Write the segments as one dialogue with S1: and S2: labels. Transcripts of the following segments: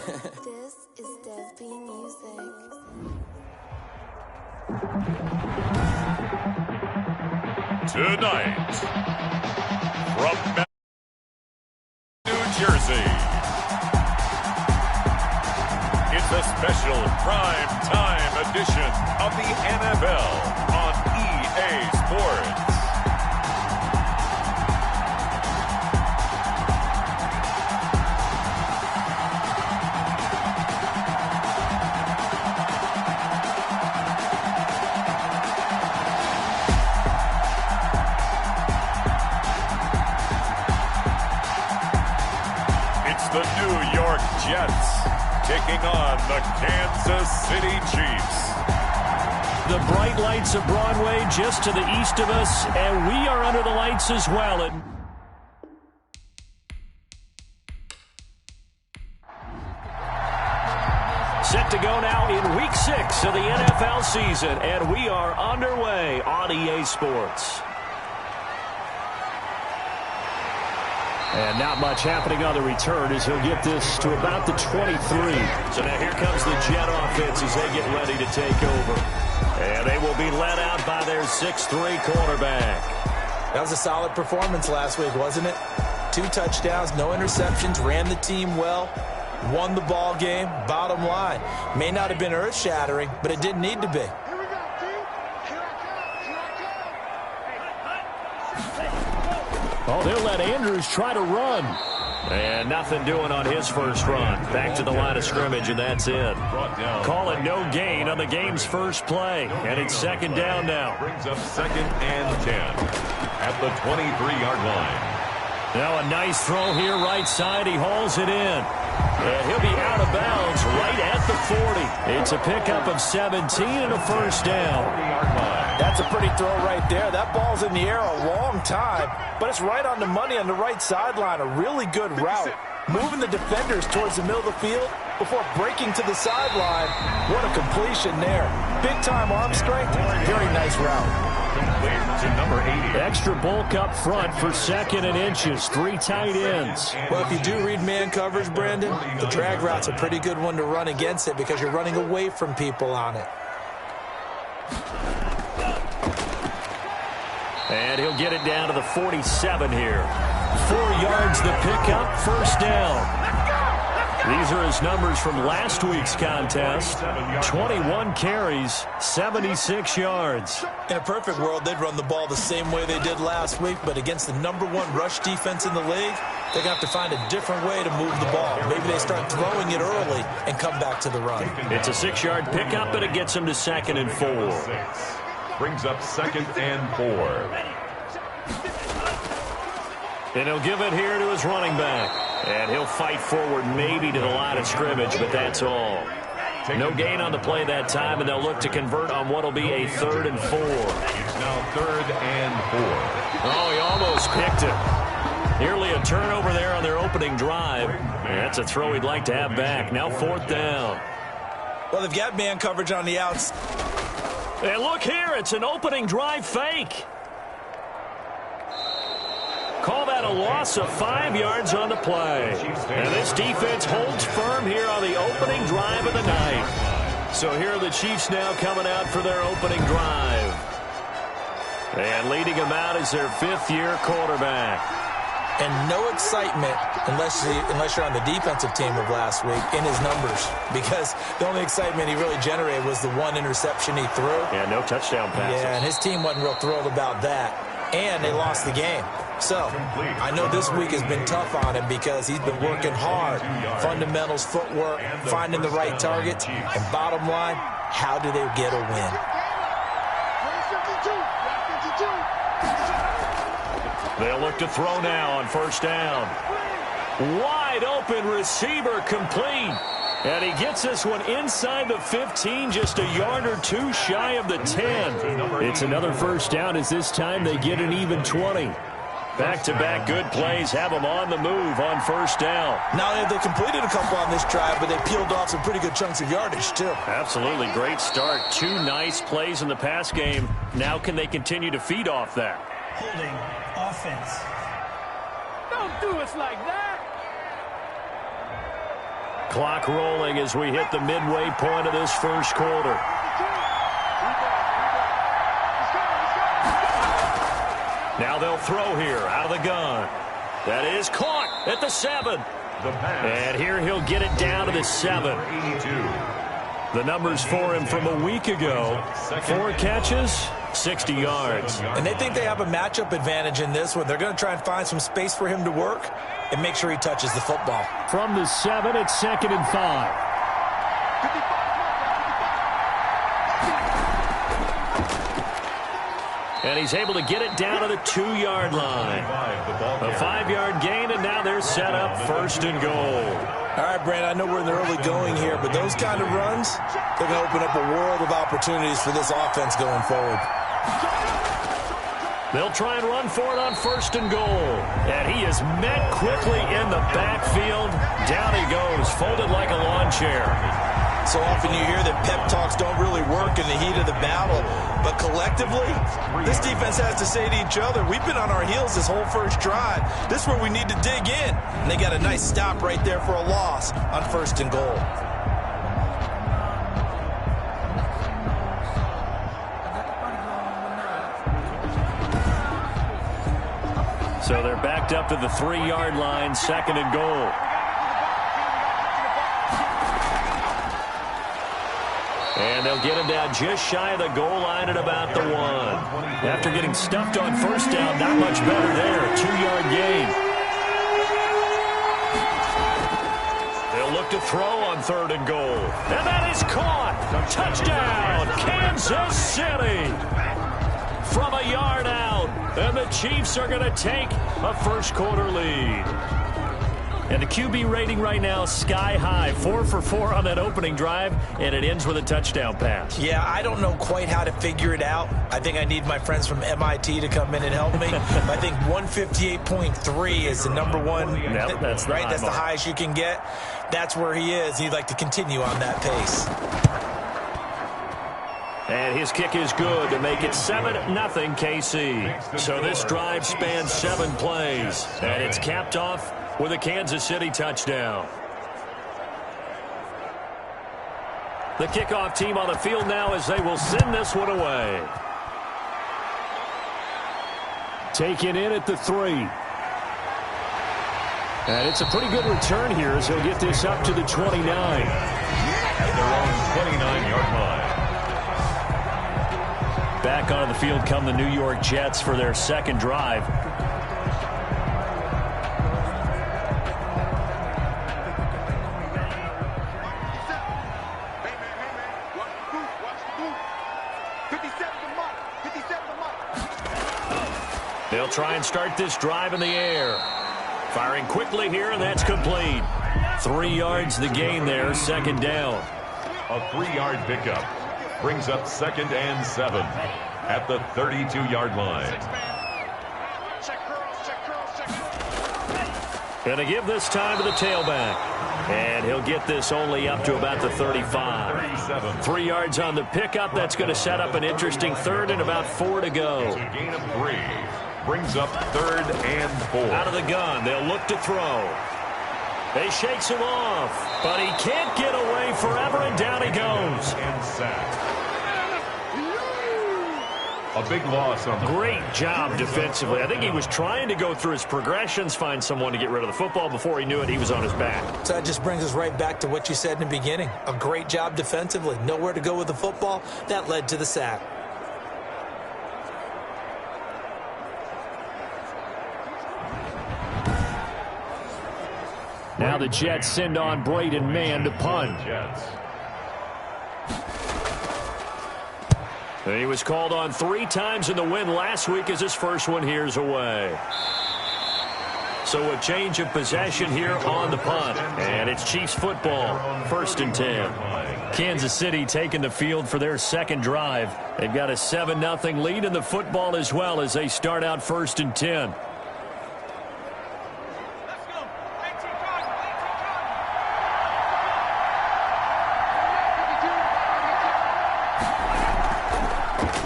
S1: This is Dev B Music.
S2: Tonight, from New Jersey, it's a special prime time edition of the NFL on EA Sports. The New York Jets taking on the Kansas City Chiefs.
S3: The bright lights of Broadway just to the east of us, and we are under the lights as well. Set to go now in Week 6 of the NFL season, and we are underway on EA Sports. And not much happening on the return as he'll get this to about the 23. So now here comes the Jet offense as they get ready to take over. And they will be led out by their 6'3" quarterback.
S4: That was a solid performance last week, wasn't it? 2 touchdowns, no interceptions, ran the team well, won the ball game. Bottom line, may not have been earth-shattering, but it didn't need to be.
S3: Oh, they'll let Andrews try to run. And nothing doing on his first run. Back to the line of scrimmage, and that's it. Call it no gain on the game's first play. And it's second down now.
S2: Brings up 2nd and 10 at the 23-yard line.
S3: Now a nice throw here, right side. He hauls it in. And he'll be out of bounds right at the 40. It's a pickup of 17 and a first down.
S4: That's a pretty throw right there. That ball's in the air a long time, but it's right on the money on the right sideline. A really good route. Moving the defenders towards the middle of the field before breaking to the sideline. What a completion there. Big-time arm strength. Very nice route.
S2: To number 80.
S3: Extra bulk up front for 2nd and inches. 3 tight ends.
S4: Well, if you do read man coverage, Brandon, the drag route's a pretty good one to run against it because you're running away from people on it.
S3: And he'll get it down to the 47 here. 4 yards the pickup, first down. These are his numbers from last week's contest. 21 carries, 76 yards.
S4: In a perfect world, they'd run the ball the same way they did last week, but against the #1 rush defense in the league, they're going to have to find a different way to move the ball. Maybe they start throwing it early and come back to the run.
S3: It's a 6-yard pickup, and it gets him to 2nd and 4.
S2: Brings up 2nd and 4.
S3: And he'll give it here to his running back. And he'll fight forward maybe to the line of scrimmage, but that's all. No gain on the play that time, and they'll look to convert on what will be a 3rd and 4.
S2: It's now 3rd and 4.
S3: Oh, he almost picked it. Nearly a turnover there on their opening drive. And that's a throw he'd like to have back. Now 4th down.
S4: Well, they've got man coverage on the outs.
S3: And look here, it's an opening drive fake. Call that a loss of 5 yards on the play. And this defense holds firm here on the opening drive of the night. So here are the Chiefs now coming out for their opening drive. And leading them out is their 5th-year quarterback.
S4: And no excitement unless you're on the defensive team of last week in his numbers. Because the only excitement he really generated was the 1 interception he threw.
S3: Yeah, no touchdown passes.
S4: Yeah, and his team wasn't real thrilled about that. And they lost the game. So, I know this week has been tough on him because he's been working hard. Fundamentals, footwork, finding the right targets. And bottom line, how do they get a win?
S3: They'll look to throw now on first down. Wide open receiver complete. And he gets this one inside the 15, just a yard or 2 shy of the 10. It's another first down as this time they get an even 20. Back-to-back good plays have them on the move on first down.
S4: Not only have they completed a couple on this drive, but they peeled off some pretty good chunks of yardage, too.
S3: Absolutely. Great start. 2 nice plays in the pass game. Now can they continue to feed off that?
S5: Holding offense.
S6: Don't do us like that.
S3: Clock rolling as we hit the midway point of this first quarter. Now they'll throw here out of the gun. That is caught at the 7. And here he'll get it down to the 7. The numbers for him from a week ago: 4 catches, 60 yards.
S4: And they think they have a matchup advantage in this one. They're going to try and find some space for him to work and make sure he touches the football.
S3: From the 7, it's 2nd and 5. And he's able to get it down to the 2-yard line. A 5-yard gain, and now they're set up 1st and goal.
S4: All right, Brandon, I know we're in the early going here, but those kind of runs, they're going to open up a world of opportunities for this offense going forward.
S3: They'll try and run for it on 1st and goal. And he is met quickly in the backfield. Down he goes, folded like a lawn chair.
S4: So often you hear that pep talks don't really work in the heat of the battle. But collectively, this defense has to say to each other, we've been on our heels this whole first drive. This is where we need to dig in. And they got a nice stop right there for a loss on 1st and goal.
S3: So they're backed up to the 3-yard line, 2nd and goal. And they'll get him down just shy of the goal line at about the 1. After getting stuffed on 1st down, not much better there. 2-yard gain. They'll look to throw on 3rd and goal. And that is caught. Touchdown, Kansas City. From a yard out. And the Chiefs are going to take a first quarter lead. And the QB rating right now, sky high. 4 for 4 on that opening drive, and it ends with a touchdown pass.
S4: Yeah, I don't know quite how to figure it out. I think I need my friends from MIT to come in and help me. I think 158.3 is the number one.
S3: Yep, that's the
S4: right. That's the highest you can get. That's where he is. He'd like to continue on that pace.
S3: And his kick is good to make it 7-0 KC. So this drive spans 7 plays, and it's capped off with a Kansas City touchdown. The kickoff team on the field now as they will send this one away. Taken in at the 3. And it's a pretty good return here as he'll get this up to the 29.
S2: At their own 29-yard line.
S3: Back onto the field come the New York Jets for their second drive. They'll try and start this drive in the air. Firing quickly here, and that's complete. 3 yards the gain there, 2nd down.
S2: A 3-yard pickup brings up 2nd and 7 at the 32-yard line.
S3: Going to give this time to the tailback. And he'll get this only up to about the 35. 3 yards on the pickup. That's going to set up an interesting 3rd and about 4 to go.
S2: It's a gain of 3. Brings up 3rd and 4.
S3: Out of the gun. They'll look to throw. They shakes him off. But he can't get away forever, and down he goes.
S2: And sacked. A big loss on the
S3: Great job defensively. I think he was trying to go through his progressions, find someone to get rid of the football. Before he knew it, he was on his back.
S4: So that just brings us right back to what you said in the beginning. A great job defensively. Nowhere to go with the football. That led to the sack.
S3: Now the Jets send on Braden Mann to punt. He was called on 3 times in the win last week as his first one here's away. So a change of possession here on the punt. And it's Chiefs football, 1st and 10. Kansas City taking the field for their second drive. They've got a 7-0 lead in the football as well as they start out 1st and 10.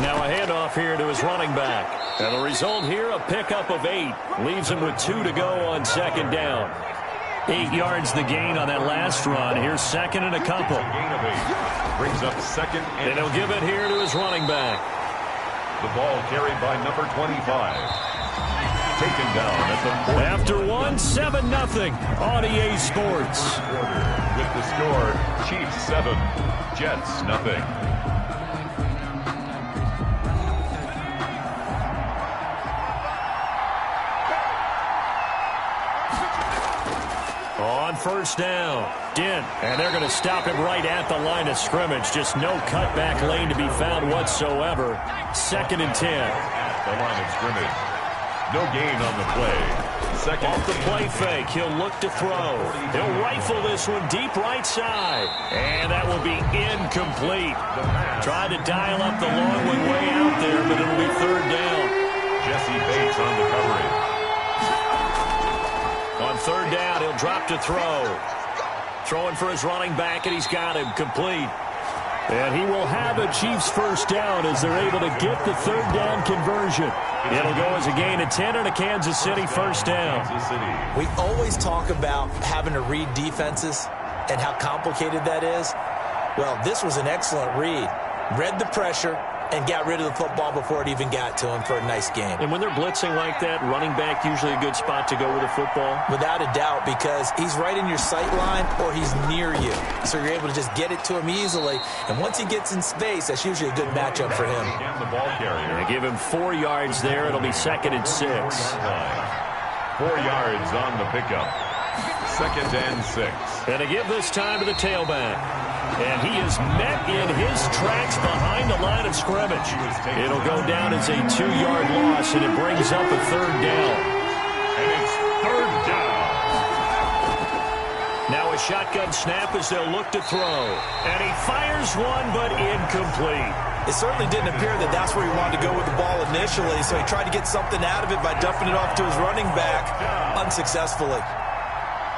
S3: Now a handoff here to his running back. And the result here, a pickup of 8. Leaves him with 2 to go on 2nd down. 8 yards the gain on that last run. Here's second and a couple.
S2: Gain of 8. Brings up second
S3: and he'll give it here to his running back.
S2: The ball carried by number 25. Taken down at the 40.
S3: After 1, 7-0 on EA Sports.
S2: With the score, Chiefs 7, Jets 0.
S3: On first down, Dent, and they're going to stop him right at the line of scrimmage. Just no cutback lane to be found whatsoever. 2nd and 10.
S2: At the line of scrimmage. No gain on the play. Second.
S3: Off the play fake, he'll look to throw. He'll rifle this one deep right side. And that will be incomplete. Tried to dial up the long one way out there, but it'll be 3rd down.
S2: Jesse Bates on the coverage.
S3: On 3rd down, he'll drop to throw. Throwing for his running back, and he's got him complete. And he will have a Chiefs 1st down as they're able to get the 3rd down conversion. It'll go as a gain of 10 and a Kansas City 1st down.
S4: We always talk about having to read defenses and how complicated that is. Well, this was an excellent read. Read the pressure and got rid of the football before it even got to him for a nice game.
S3: And when they're blitzing like that, running back usually a good spot to go with the football?
S4: Without a doubt, because he's right in your sight line or he's near you. So you're able to just get it to him easily. And once he gets in space, that's usually a good matchup for him.
S2: The ball carrier.
S3: They give him 4 yards there. It'll be 2nd and 6. 4
S2: yards on the pickup. 2nd and 6.
S3: And to give this time to the tailback. And he is met in his tracks behind the line of scrimmage. It'll go down as a 2-yard loss, and it brings up a 3rd down.
S2: And it's 3rd down.
S3: Now a shotgun snap as they'll look to throw. And he fires one, but incomplete.
S4: It certainly didn't appear that that's where he wanted to go with the ball initially, so he tried to get something out of it by dumping it off to his running back unsuccessfully.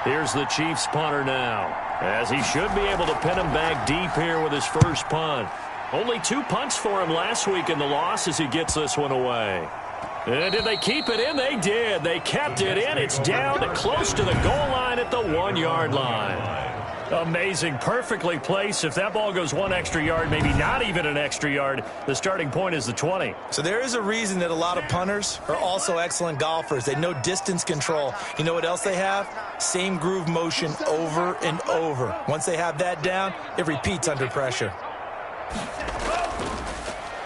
S3: Here's the Chiefs punter now, as he should be able to pin him back deep here with his first punt. Only 2 punts for him last week in the loss as he gets this one away. And did they keep it in? They did. They kept it in. It's down to close to the goal line at the 1-yard line. Amazing. Perfectly placed. If that ball goes 1 extra yard, maybe not even an extra yard, the starting point is the 20.
S4: So there is a reason that a lot of punters are also excellent golfers. They know distance control. You know what else they have? Same groove motion over and over. Once they have that down, it repeats under pressure.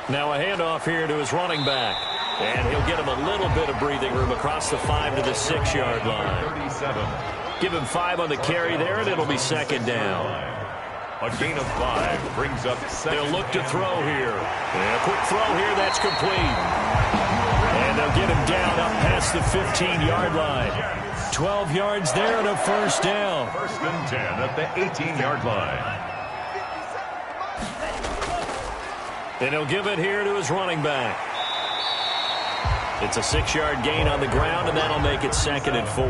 S3: Now a handoff here to his running back. And he'll get him a little bit of breathing room across the 5 to the 6-yard line.
S2: 37.
S3: Give him 5 on the carry there, and it'll be 2nd down.
S2: A gain of 5 brings up 2nd.
S3: They'll look to throw here. And a quick throw here, that's complete. And they'll get him down up past the 15-yard line. 12 yards there and a 1st down.
S2: 1st and 10 at the 18-yard line.
S3: And he'll give it here to his running back. It's a 6-yard gain on the ground, and that'll make it 2nd and 4.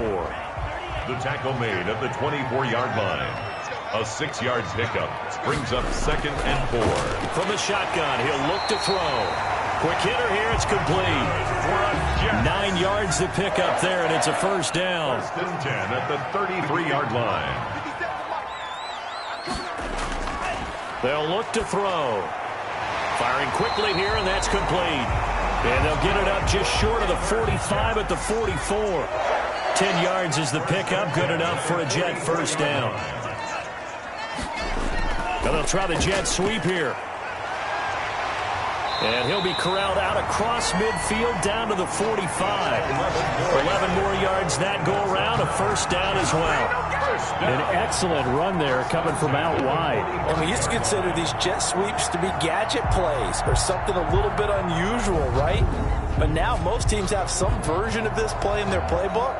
S2: The tackle made at the 24-yard line. A 6-yard pickup brings up 2nd and 4.
S3: From the shotgun, he'll look to throw. Quick hitter here, it's complete. 9 yards to pick up there, and it's a 1st down.
S2: 1st and 10 at the 33-yard line.
S3: They'll look to throw. Firing quickly here, and that's complete. And they'll get it up just short of the 45 at the 44. 10 yards is the pickup, good enough for a Jet 1st down. Now they'll try the jet sweep here. And he'll be corralled out across midfield down to the 45. 11 more yards that go around, a 1st down as well. An excellent run there coming from out wide.
S4: And we used to consider these jet sweeps to be gadget plays or something a little bit unusual, right? But now most teams have some version of this play in their playbook.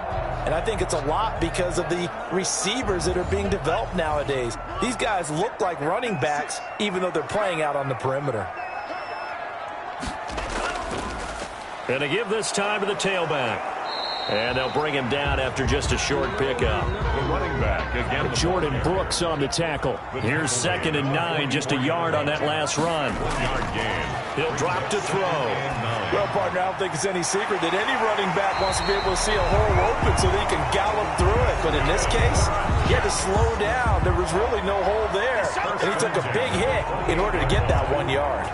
S4: And I think it's a lot because of the receivers that are being developed nowadays. These guys look like running backs even though they're playing out on the perimeter.
S3: And to give this time to the tailback. And they'll bring him down after just a short pickup.
S2: The running back again.
S3: Jordan Brooks on the tackle. Here's 2nd and 9, just a yard on that last run.
S2: 1-yard gain.
S3: He'll drop to throw.
S4: Well, partner, I don't think it's any secret that any running back wants to be able to see a hole open so that he can gallop through it. But in this case, he had to slow down. There was really no hole there. And he took a big hit in order to get that 1 yard.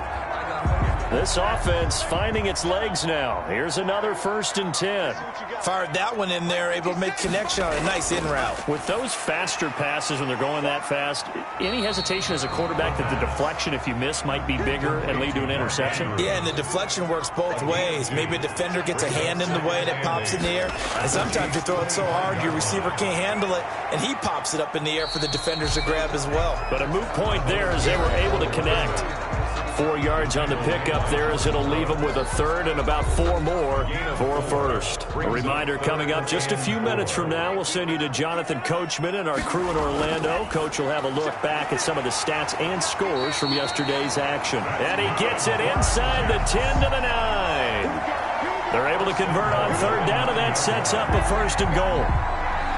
S3: This offense finding its legs now. Here's another 1st and 10.
S4: Fired that one in there, able to make connection on a nice in route.
S3: With those faster passes when they're going that fast, any hesitation as a quarterback that the deflection, if you miss, might be bigger and lead to an interception?
S4: Yeah, and the deflection works both ways. Maybe a defender gets a hand in the way and it pops in the air. And sometimes you throw it so hard your receiver can't handle it, and he pops it up in the air for the defenders to grab as well.
S3: But a moot point there as they were able to connect. 4 yards on the pickup there as it'll leave them with a 3rd and about 4 more for a 1st. A reminder coming up just a few minutes from now, we'll send you to Jonathan Coachman and our crew in Orlando. Coach will have a look back at some of the stats and scores from yesterday's action. And he gets it inside the 10 to the 9. They're able to convert on 3rd down, and that sets up a 1st and goal.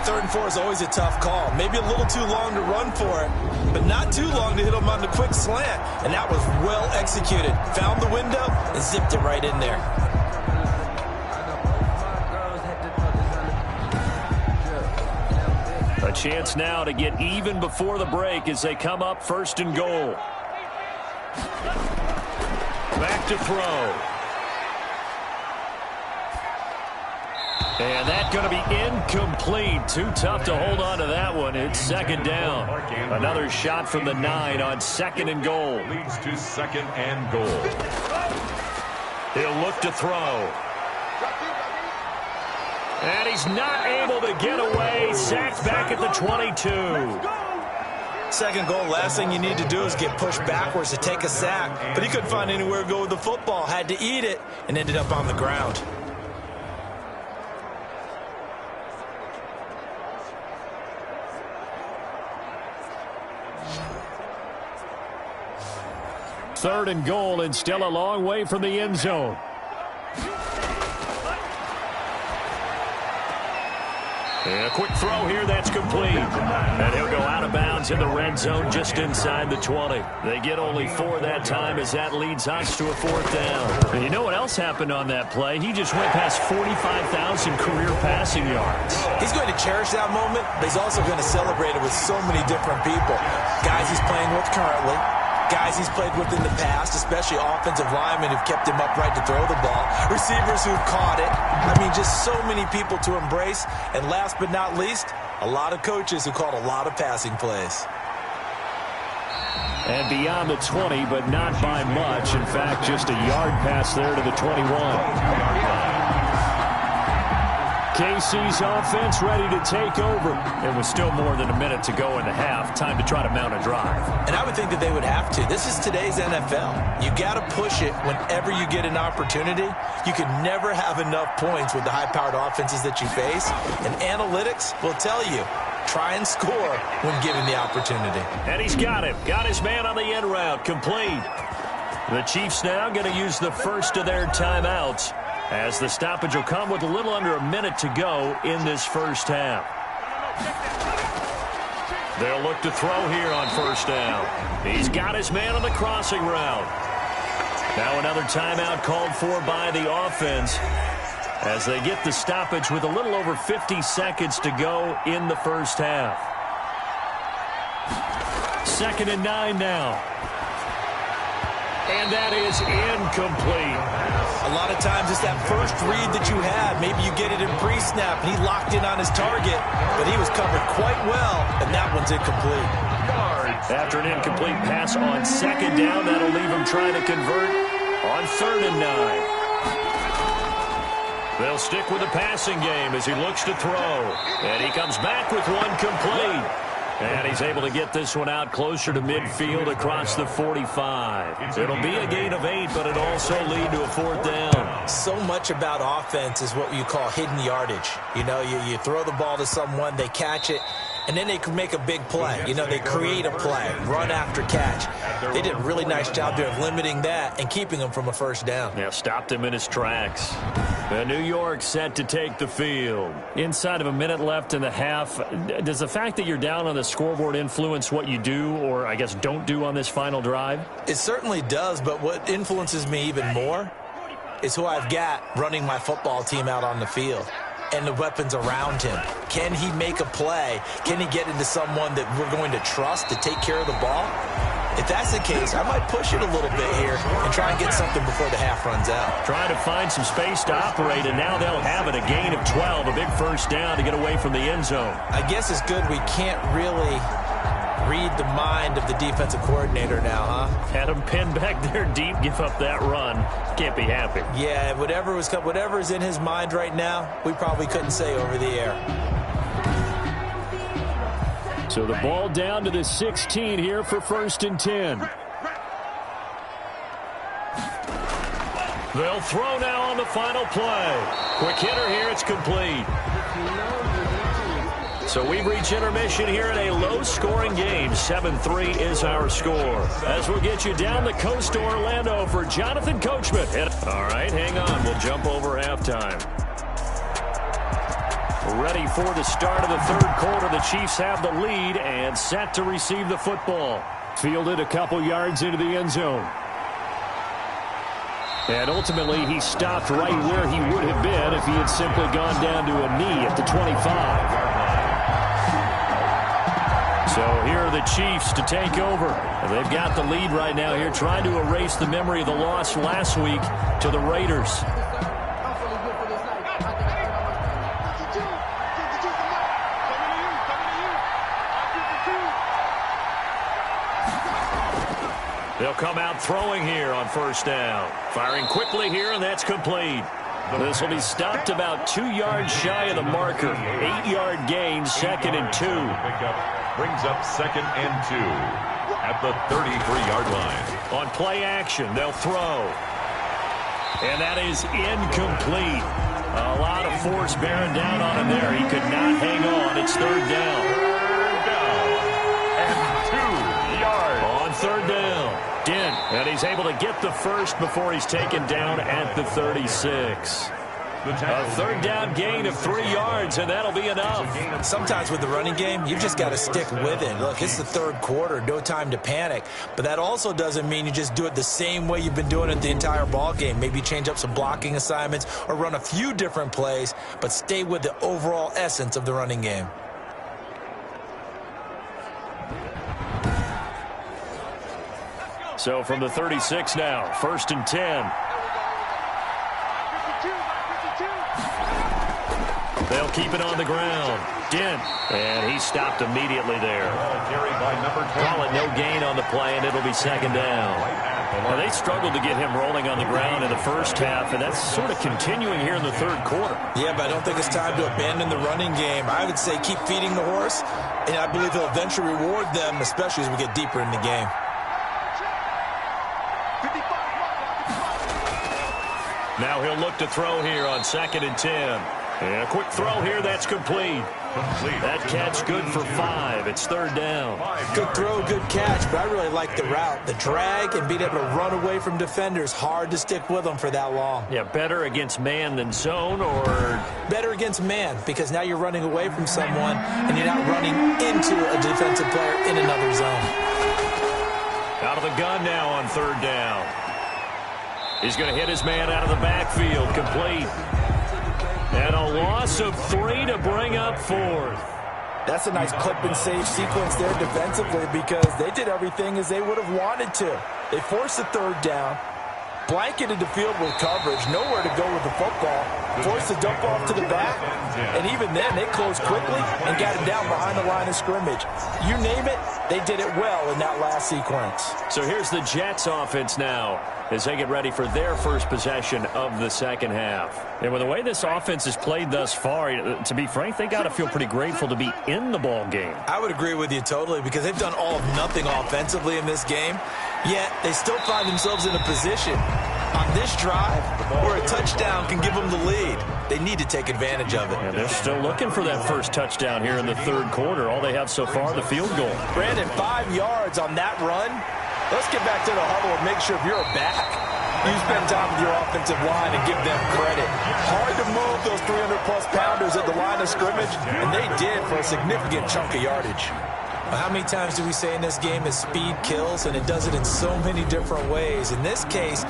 S4: 3rd and 4 is always a tough call. Maybe a little too long to run for it, but not too long to hit him on the quick slant. And that was well executed. Found the window and zipped it right in there.
S3: A chance now to get even before the break as they come up 1st and goal. Back to throw. And that's going to be incomplete. Too tough to hold on to that one. It's 2nd down. Another shot from the 9 on 2nd and goal.
S2: Leads to 2nd and goal.
S3: He'll look to throw. And he's not able to get away. Sacked back at the 22.
S4: 2nd goal, last thing you need to do is get pushed backwards to take a sack. But he couldn't find anywhere to go with the football. Had to eat it and ended up on the ground.
S3: Third and goal, and still a long way from the end zone. And a quick throw here, that's complete. And he'll go out of bounds in the red zone just inside the 20. They get only 4 that time as that leads us to a 4th down. And you know what else happened on that play? He just went past 45,000 career passing yards.
S4: He's going to cherish that moment, but he's also going to celebrate it with so many different people. Guys he's playing with currently. Guys he's played with in the past, especially offensive linemen who've kept him upright to throw the ball. Receivers who've caught it. I mean, just so many people to embrace. And last but not least, a lot of coaches who called a lot of passing plays.
S3: And beyond the 20, but not by much. In fact, just a yard pass there to the 21. KC's offense ready to take over. And with still more than a minute to go in the half, time to try to mount a drive.
S4: And I would think that they would have to. This is today's NFL. You got to push it whenever you get an opportunity. You can never have enough points with the high-powered offenses that you face. And analytics will tell you, try and score when given the opportunity.
S3: And he's got him. Got his man on the end route. Complete. The Chiefs now going to use the first of their timeouts, as the stoppage will come with a little under a minute to go in this first half. They'll look to throw here on 1st down. He's got his man on the crossing route. Now another timeout called for by the offense as they get the stoppage with a little over 50 seconds to go in the first half. 2nd and 9 now. And that is incomplete.
S4: A lot of times it's that first read that you had. Maybe you get it in pre-snap, and he locked in on his target, but he was covered quite well, and that one's incomplete.
S3: After an incomplete pass on 2nd down, that'll leave him trying to convert on 3rd and 9. They'll stick with the passing game as he looks to throw. And he comes back with one complete. And he's able to get this one out closer to midfield across the 45. It'll be a gain of 8, but it'll also lead to a 4th down.
S4: So much about offense is what you call hidden yardage. You know, you throw the ball to someone, they catch it, and then they can make a big play. You know, they create a play, run after catch. They did a really nice job there of limiting that and keeping him from a 1st down.
S3: Yeah, stopped him in his tracks. New York set to take the field. Inside of a minute left in the half, does the fact that you're down on the scoreboard influence what you do, or I guess don't do on this final drive?
S4: It certainly does, but what influences me even more is who I've got running my football team out on the field and the weapons around him. Can he make a play? Can he get into someone that we're going to trust to take care of the ball? If that's the case, I might push it a little bit here and try and get something before the half runs out.
S3: Trying to find some space to operate, and now they'll have it. A gain of 12, a big first down to get away from the end zone.
S4: I guess it's good we can't really read the mind of the defensive coordinator now, huh?
S3: Had him pinned back there deep, give up that run. Can't be happy.
S4: Yeah, whatever is in his mind right now, we probably couldn't say over the air.
S3: So the ball down to the 16 here for 1st and 10. They'll throw now on the final play. Quick hitter here, it's complete. So we've reached intermission here in a low-scoring game. 7-3 is our score. As we'll get you down the coast to Orlando for Jonathan Coachman. All right, hang on. We'll jump over halftime. Ready for the start of the 3rd quarter. The Chiefs have the lead and set to receive the football. Fielded a couple yards into the end zone. And ultimately, he stopped right where he would have been if he had simply gone down to a knee at the 25. So here are the Chiefs to take over. And they've got the lead right now here, trying to erase the memory of the loss last week to the Raiders. They'll come out throwing here on 1st down. Firing quickly here, and that's complete. This will be stopped about 2 yards shy of the marker. 8-yard gain, 2nd and 2.
S2: Brings up 2nd and 2 at the 33-yard line.
S3: On play action, they'll throw. And that is incomplete. A lot of force bearing down on him there. He could not hang on. It's 3rd down.
S2: 3rd down and 2 yards.
S3: On 3rd down. Dent, and he's able to get the first before he's taken down at the 36. A 3rd down gain of 3 yards, and that'll be enough.
S4: Sometimes with the running game, you've just got to stick with it. Look, it's the 3rd quarter, no time to panic. But that also doesn't mean you just do it the same way you've been doing it the entire ball game. Maybe change up some blocking assignments or run a few different plays, but stay with the overall essence of the running game.
S3: So from the 36 now, 1st and 10. They'll keep it on the ground. Dent, and he stopped immediately there. Call it no gain on the play, and it'll be 2nd down. Well, they struggled to get him rolling on the ground in the first half, and that's sort of continuing here in the 3rd quarter.
S4: Yeah, but I don't think it's time to abandon the running game. I would say keep feeding the horse, and I believe he'll eventually reward them, especially as we get deeper in the game.
S3: Now he'll look to throw here on 2nd and 10. And a quick throw here, that's complete. That catch good for 5. It's 3rd down.
S4: Good throw, good catch, but I really like the route. The drag and being able to run away from defenders, hard to stick with them for that long.
S3: Yeah, better against man than zone, or?
S4: Better against man, because now you're running away from someone and you're not running into a defensive player in another zone.
S3: Out of the gun now on 3rd down. He's going to hit his man out of the backfield, complete. And a loss of 3 to bring up 4th.
S4: That's a nice clip and save sequence there defensively because they did everything as they would have wanted to. They forced the 3rd down, blanketed the field with coverage, nowhere to go with the football, forced the dump off to the back, and even then they closed quickly and got it down behind the line of scrimmage. You name it, they did it well in that last sequence.
S3: So here's the Jets offense now as they get ready for their first possession of the 2nd half. And with the way this offense has played thus far, to be frank, they got to feel pretty grateful to be in the ball game.
S4: I would agree with you totally because they've done all of nothing offensively in this game, yet they still find themselves in a position on this drive where a touchdown can give them the lead. They need to take advantage of it.
S3: And they're still looking for that first touchdown here in the 3rd quarter. All they have so far, the field goal.
S4: Brandon, 5 yards on that run. Let's get back to the huddle and make sure if you're back, you spend time with your offensive line and give them credit. Hard to move those 300-plus pounders at the line of scrimmage, and they did for a significant chunk of yardage. Well, how many times do we say in this game that speed kills, and it does it in so many different ways? In this case,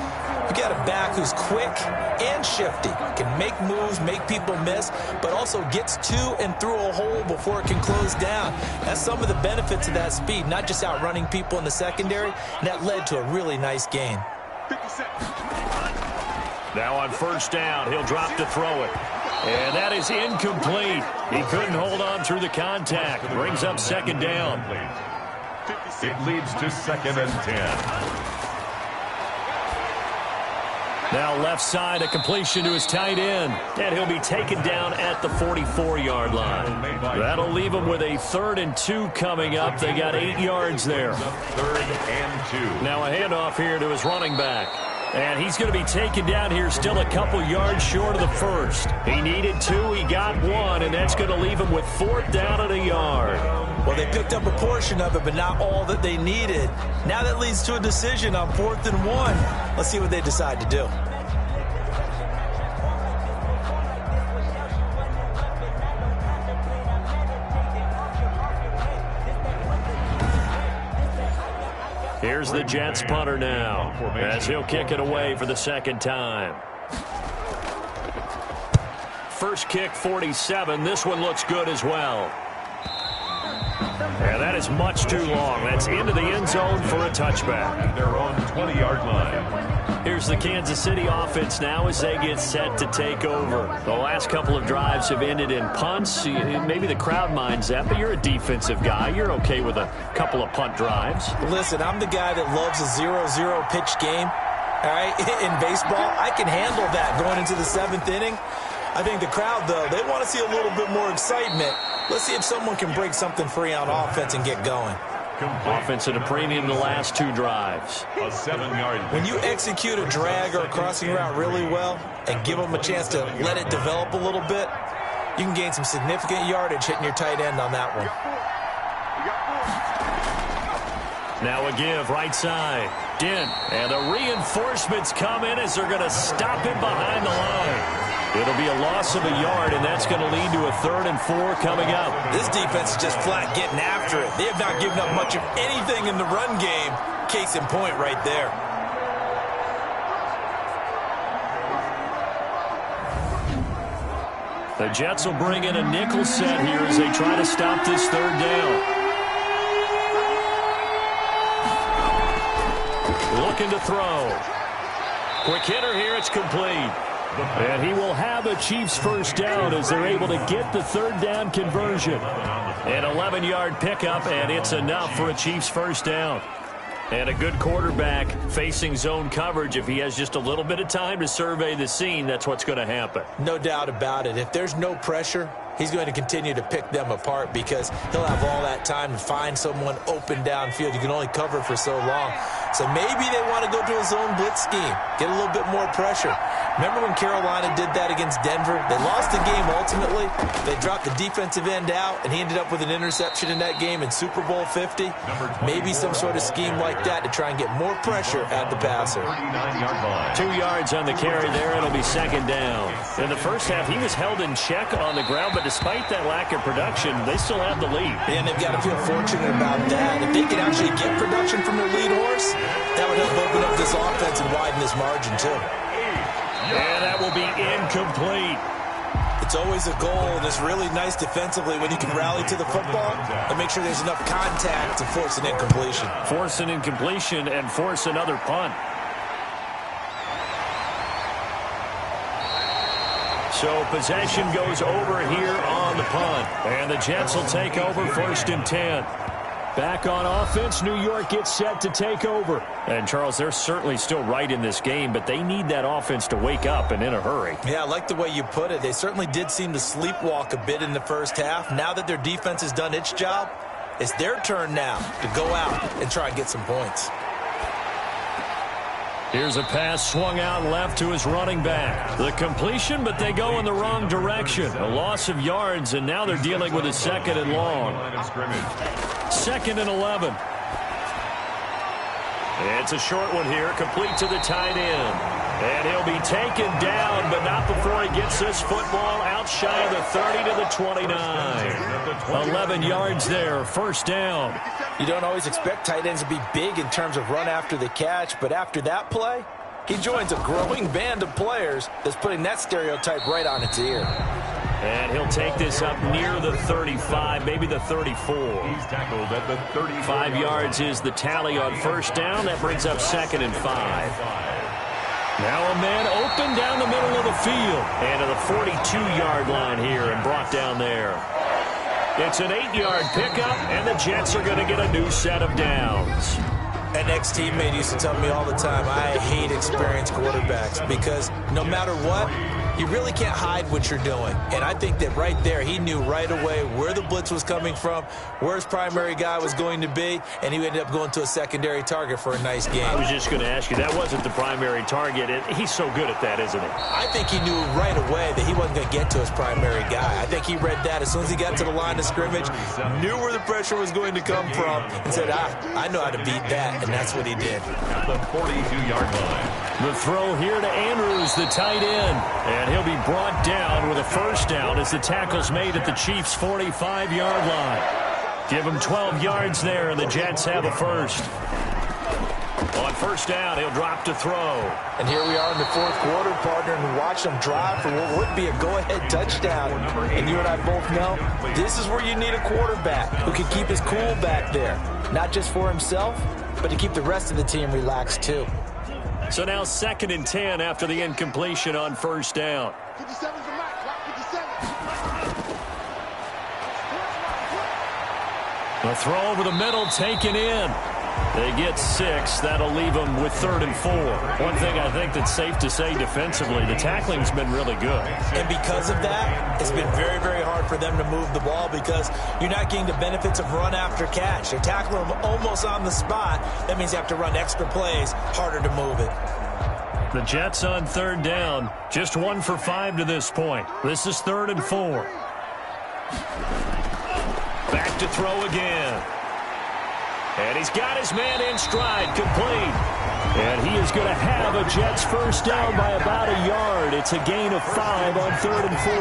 S4: You got a back who's quick and shifty, can make moves, make people miss, but also gets to and through a hole before it can close down. That's some of the benefits of that speed, not just outrunning people in the secondary, and that led to a really nice gain.
S3: Now on first down, he'll drop to throw it. And that is incomplete. He couldn't hold on through the contact. Brings up second down.
S2: It leads to 2nd and 10.
S3: Now left side, a completion to his tight end. And he'll be taken down at the 44-yard line. That'll leave him with a 3rd and 2 coming up. They got 8 yards there.
S2: 3rd and 2.
S3: Now a handoff here to his running back. And he's going to be taken down here still a couple yards short of the first. He needed 2, he got 1, and that's going to leave him with 4th down and a yard.
S4: Well, they picked up a portion of it, but not all that they needed. Now that leads to a decision on 4th and 1. Let's see what they decide to do.
S3: Here's the Jets punter now, as he'll kick it away for the 2nd time. First kick, 47. This one looks good as well. And that is much too long. That's into the end zone for a touchback.
S2: They're on 20-yard line.
S3: Here's the Kansas City offense now as they get set to take over. The last couple of drives have ended in punts. Maybe the crowd minds that, but you're a defensive guy. You're okay with a couple of punt drives.
S4: Listen, I'm the guy that loves a 0-0 pitch game. All right, in baseball, I can handle that going into the 7th inning. I think the crowd, though, they want to see a little bit more excitement. Let's see if someone can break something free on offense and get going.
S3: Offense at a premium the last 2 drives.
S2: A 7-yard.
S4: When you execute a drag or a crossing route really well and give them a chance to let it develop a little bit, you can gain some significant yardage hitting your tight end on that one.
S3: Now a give right side. Dent. And the reinforcements come in as they're going to stop him behind the line. It'll be a loss of a yard, and that's going to lead to a 3rd and 4 coming up.
S4: This defense is just flat getting after it. They have not given up much of anything in the run game. Case in point right there.
S3: The Jets will bring in a nickel set here as they try to stop this 3rd down. Looking to throw. Quick hitter here, it's complete. And he will have a Chiefs first down as they're able to get the 3rd down conversion. An 11-yard pickup, and it's enough for a Chiefs first down. And a good quarterback facing zone coverage. If he has just a little bit of time to survey the scene, that's what's going to happen.
S4: No doubt about it. If there's no pressure, he's going to continue to pick them apart because he'll have all that time to find someone open downfield. You can only cover for so long. So maybe they want to go to a zone blitz scheme, get a little bit more pressure. Remember when Carolina did that against Denver? They lost the game ultimately. They dropped the defensive end out, and he ended up with an interception in that game in Super Bowl 50. Maybe some sort of scheme like that to try and get more pressure at the passer.
S3: 2 yards on the carry there. It'll be 2nd down. In the first half, he was held in check on the ground, but despite that lack of production, they still have the lead.
S4: And they've got to feel fortunate about that. If they can actually get production from their lead horse, that would help open up this offense and widen this margin too.
S3: And that will be incomplete.
S4: It's always a goal, and it's really nice defensively when you can rally to the football and make sure there's enough contact to force an incompletion.
S3: Force an incompletion and force another punt. So possession goes over here on the punt. And the Jets will take over 1st and 10. Back on offense, New York gets set to take over. And, Charles, they're certainly still right in this game, but they need that offense to wake up and in a hurry.
S4: Yeah, I like the way you put it. They certainly did seem to sleepwalk a bit in the first half. Now that their defense has done its job, it's their turn now to go out and try and get some points.
S3: Here's a pass swung out left to his running back. The completion, but they go in the wrong direction. A loss of yards, and now they're dealing with a 2nd and long. 2nd and 11. It's a short one here, complete to the tight end. And he'll be taken down, but not before he gets this football out shy of the 30 to the 29. 11 yards there, 1st down.
S4: You don't always expect tight ends to be big in terms of run after the catch, but after that play, He joins a growing band of players that's putting that stereotype right on its ear.
S3: And he'll take this up near the 35, maybe the 34.
S2: He's tackled at the 35.
S3: 5 yards is the tally on first down. That brings up 2nd and 5. Now a man open down the middle of the field. And to the 42-yard line here and brought down there. It's an 8-yard pickup, and the Jets are going to get a new set of downs.
S4: An ex-teammate used to tell me all the time, I hate experienced quarterbacks because no matter what, you really can't hide what you're doing. And I think that right there, he knew right away where the blitz was coming from, where his primary guy was going to be, and he ended up going to a secondary target for a nice game.
S3: I was just going to ask you, that wasn't the primary target. He's so good at that, isn't he?
S4: I think he knew right away that he wasn't going to get to his primary guy. I think he read that as soon as he got to the line of scrimmage, knew where the pressure was going to come from, and said, I know how to beat that, and that's what he did.
S2: At the 42-yard line.
S3: The throw here to Andrews, the tight end. And he'll be brought down with a first down as the tackle's made at the Chiefs' 45-yard line. Give him 12 yards there, and the Jets have a first. On first down, he'll drop to throw.
S4: And here we are in the fourth quarter, partner, and watch them drive for what would be a go-ahead touchdown. And you and I both know this is where you need a quarterback who can keep his cool back there. Not just for himself, but to keep the rest of the team relaxed, too.
S3: So now 2nd and 10 after the incompletion on first down.
S5: 57's the max, right? 57.
S3: The throw over the middle taken in. They get 6. That'll leave them with 3rd and 4. One thing I think that's safe to say defensively, the tackling's been really good.
S4: And because of that, it's been very, very hard for them to move the ball because you're not getting the benefits of run after catch. They're tackling them almost on the spot. That means you have to run extra plays, harder to move it.
S3: The Jets on 3rd down, just 1 for 5 to this point. This is 3rd and 4. Back to throw again. And he's got his man in stride, complete. And he is going to have a Jets first down by about a yard. It's a gain of 5 on 3rd and 4.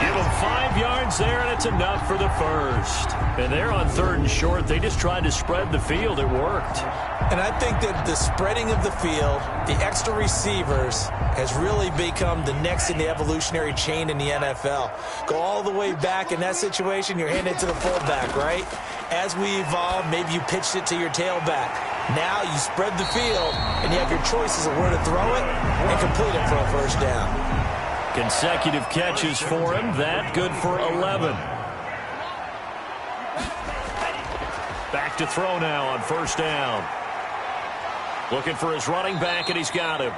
S3: Give him 5 yards there, and it's enough for the first. And they're on 3rd and short. They just tried to spread the field. It worked.
S4: And I think that the spreading of the field, the extra receivers, has really become the next in the evolutionary chain in the NFL. Go all the way back in that situation, you're handing it to the fullback, right? As we evolve, maybe you pitched it to your tailback. Now you spread the field, and you have your choices of where to throw it and complete it for a first down.
S3: Consecutive catches for him. That good for 11. Back to throw now on first down. Looking for his running back, and he's got him.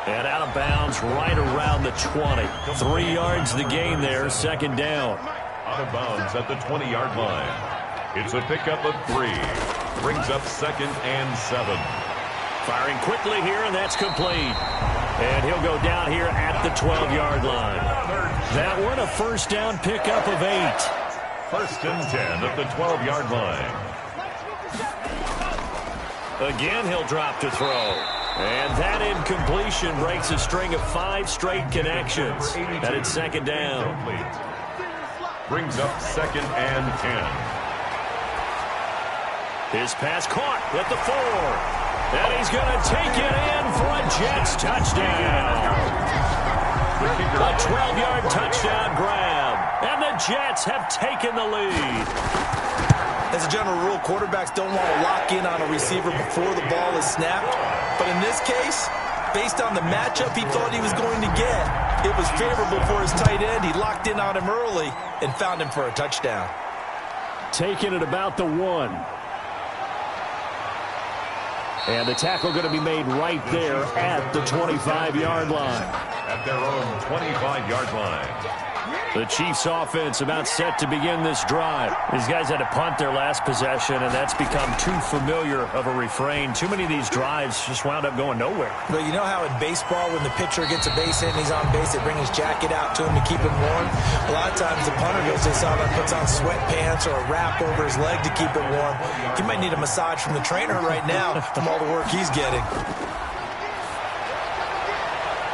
S3: And out of bounds right around the 20. 3 yards the gain there, 2nd down.
S2: Out of bounds at the 20-yard line. It's a pickup of 3. Brings up 2nd and 7.
S3: Firing quickly here, and that's complete. And he'll go down here at the 12-yard line. That one, a first down pickup of 8.
S2: 1st and 10 at the 12-yard line.
S3: Again, he'll drop to throw. And that incompletion breaks a string of 5 straight connections. And it's 2nd down.
S2: Brings up 2nd and 10.
S3: His pass caught at the 4. And he's going to take it in for a Jets touchdown. A 12-yard touchdown grab. And the Jets have taken the lead.
S4: As a general rule, quarterbacks don't want to lock in on a receiver before the ball is snapped. But in this case, based on the matchup he thought he was going to get, it was favorable for his tight end. He locked in on him early and found him for a touchdown.
S3: Taking it about the 1. And the tackle going to be made right there at the 25-yard line.
S2: At their own 25-yard line.
S3: The Chiefs offense about set to begin this drive. These guys had to punt their last possession, and that's become too familiar of a refrain. Too many of these drives just wound up going nowhere.
S4: But you know how in baseball, when the pitcher gets a base hit and he's on base, they bring his jacket out to him to keep him warm? A lot of times the punter goes this out and puts on sweatpants or a wrap over his leg to keep it warm. He might need a massage from the trainer right now from all the work he's getting.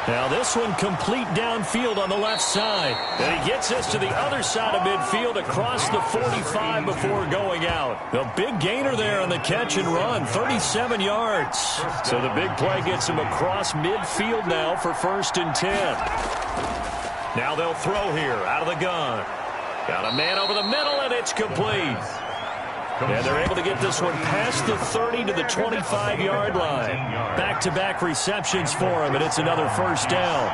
S3: Now this one complete downfield on the left side. And he gets this to the other side of midfield across the 45 before going out. A big gainer there on the catch and run, 37 yards. So the big play gets him across midfield now for 1st and 10. Now they'll throw here out of the gun. Got a man over the middle, and it's complete. And they're able to get this one past the 30 to the 25-yard line. Back-to-back receptions for him, and it's another 1st down.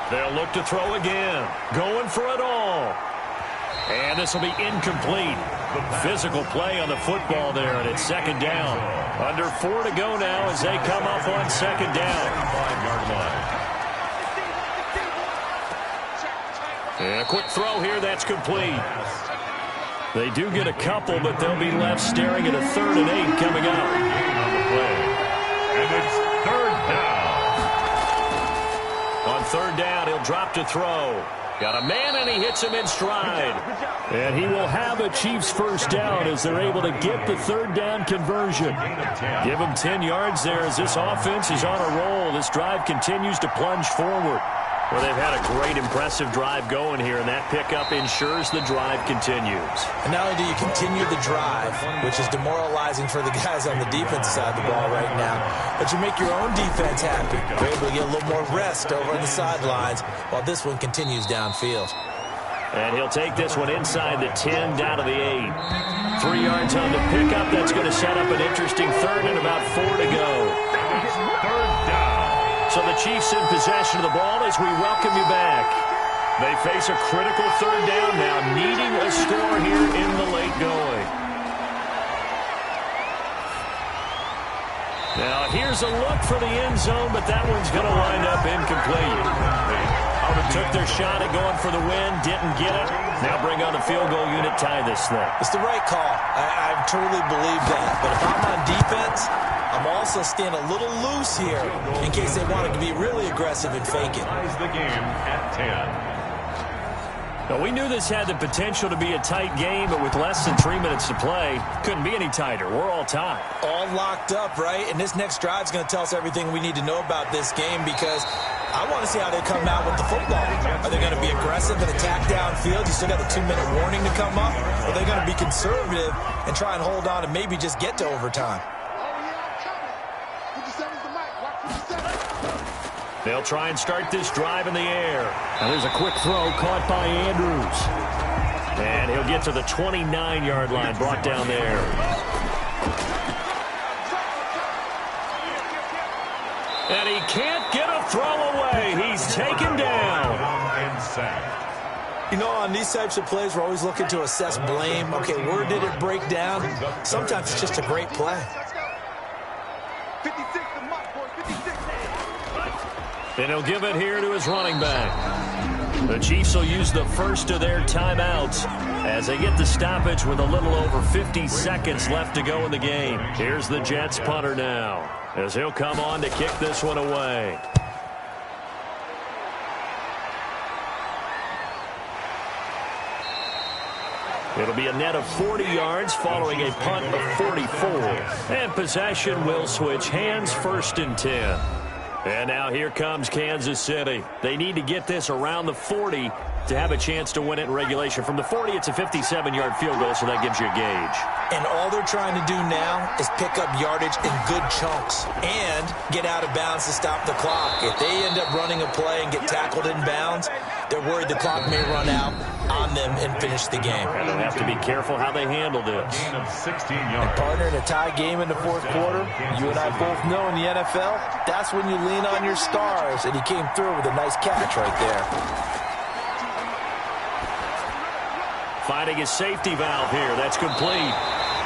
S3: They'll look to throw again. Going for it all. And this will be incomplete. Physical play on the football there, and it's 2nd down. Under 4 to go now as they come up on 2nd down. 5-yard line. And a quick throw here, that's complete. They do get a couple, but they'll be left staring at a 3rd and 8 coming up.
S2: And it's 3rd down.
S3: On 3rd down, he'll drop to throw. Got a man, and he hits him in stride. And he will have a Chiefs 1st down as they're able to get the 3rd down conversion. Give him 10 yards there as this offense is on a roll. This drive continues to plunge forward. Well, they've had a great, impressive drive going here, and that pickup ensures the drive continues.
S4: And not only do you continue the drive, which is demoralizing for the guys on the defensive side of the ball right now, but you make your own defense happy. You're able to get a little more rest over on the sidelines while this one continues downfield.
S3: And he'll take this one inside the 10, down to the 8. 3 yards on the pickup. That's going to set up an interesting 3rd and about 4 to go.
S2: 3rd down.
S3: So the Chiefs in possession of the ball as we welcome you back. They face a critical 3rd down now, needing a score here in the late going. Now here's a look for the end zone, but that one's going to wind up incomplete. Took their shot at going for the win, didn't get it. Now bring on the field goal unit, tie this thing.
S4: It's the right call. I truly believe that. But if I'm on defense, I'm also staying a little loose here in case they wanted to be really aggressive and fake it.
S2: Ties the game at 10.
S3: Now, we knew this had the potential to be a tight game, but with less than 3 minutes to play, couldn't be any tighter. We're all tied.
S4: All locked up, right? And this next drive is going to tell us everything we need to know about this game because I want to see how they come out with the football. Are they going to be aggressive and attack downfield? You still got the 2-minute warning to come up? Or are they going to be conservative and try and hold on and maybe just get to overtime?
S3: They'll try and start this drive in the air. Now there's a quick throw caught by Andrews. And he'll get to the 29-yard line, brought down there. And he can't get a throw away. He's taken down.
S4: You know, on these types of plays, we're always looking to assess blame. Okay, where did it break down? Sometimes it's just a great play.
S5: 56 to Mike, boy, 56.
S3: And he'll give it here to his running back. The Chiefs will use the first of their timeouts as they get the stoppage with a little over 50 seconds left to go in the game. Here's the Jets punter now as he'll come on to kick this one away. It'll be a net of 40 yards following a punt of 44. And possession will switch hands, 1st and 10. And now here comes Kansas City. They need to get this around the 40 to have a chance to win it in regulation. From the 40, it's a 57-yard field goal, so that gives you a gauge.
S4: And all they're trying to do now is pick up yardage in good chunks and get out of bounds to stop the clock. If they end up running a play and get tackled in bounds, they're worried the clock may run out on them and finish the game.
S3: And they'll have to be careful how they handle this.
S2: Gain of 16 yards.
S4: And partner, in a tie game in the 4th quarter, you and I both know in the NFL, that's when you lean on your stars, and he came through with a nice catch right there.
S3: Finding his safety valve here. That's complete.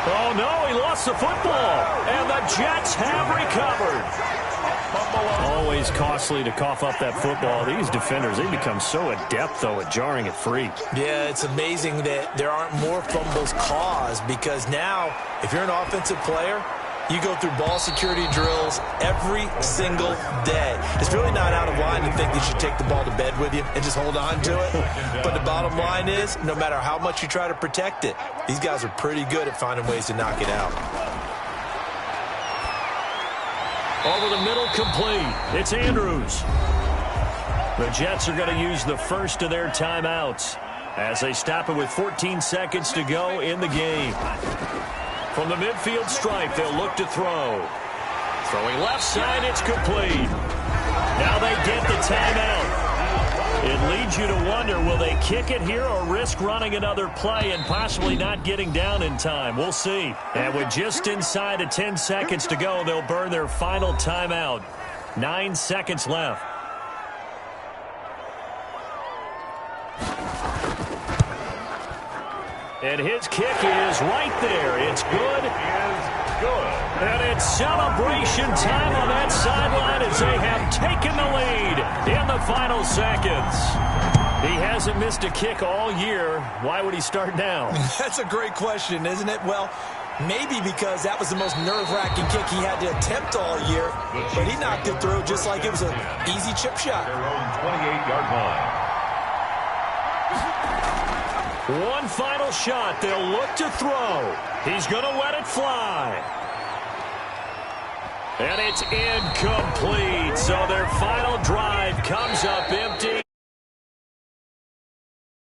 S3: Oh, no, he lost the football. And the Jets have recovered. Always costly to cough up that football. These defenders, they become so adept, though, at jarring it free.
S4: Yeah, it's amazing that there aren't more fumbles caused because now, if you're an offensive player, you go through ball security drills every single day. It's really not out of line to think you should take the ball to bed with you and just hold on to it. But the bottom line is, no matter how much you try to protect it, these guys are pretty good at finding ways to knock it out.
S3: Over the middle, complete. It's Andrews. The Jets are going to use the first of their timeouts as they stop it with 14 seconds to go in the game. From the midfield stripe, they'll look to throw. Throwing left side, it's complete. Now they get the timeout. It leads you to wonder, will they kick it here or risk running another play and possibly not getting down in time? We'll see. And with just inside of 10 seconds to go, they'll burn their final timeout. 9 seconds left. And his kick is right there. It's good. And it's celebration time on that sideline as they have taken the lead in the final seconds. He hasn't missed a kick all year. Why would he start now?
S6: That's a great question, isn't it? Well, maybe because that was the most nerve-wracking kick he had to attempt all year. But he knocked it through just like it was an easy chip shot.
S2: Their own 28-yard line.
S3: One final shot. They'll look to throw. He's going to let it fly. And it's incomplete. So their final drive comes up empty.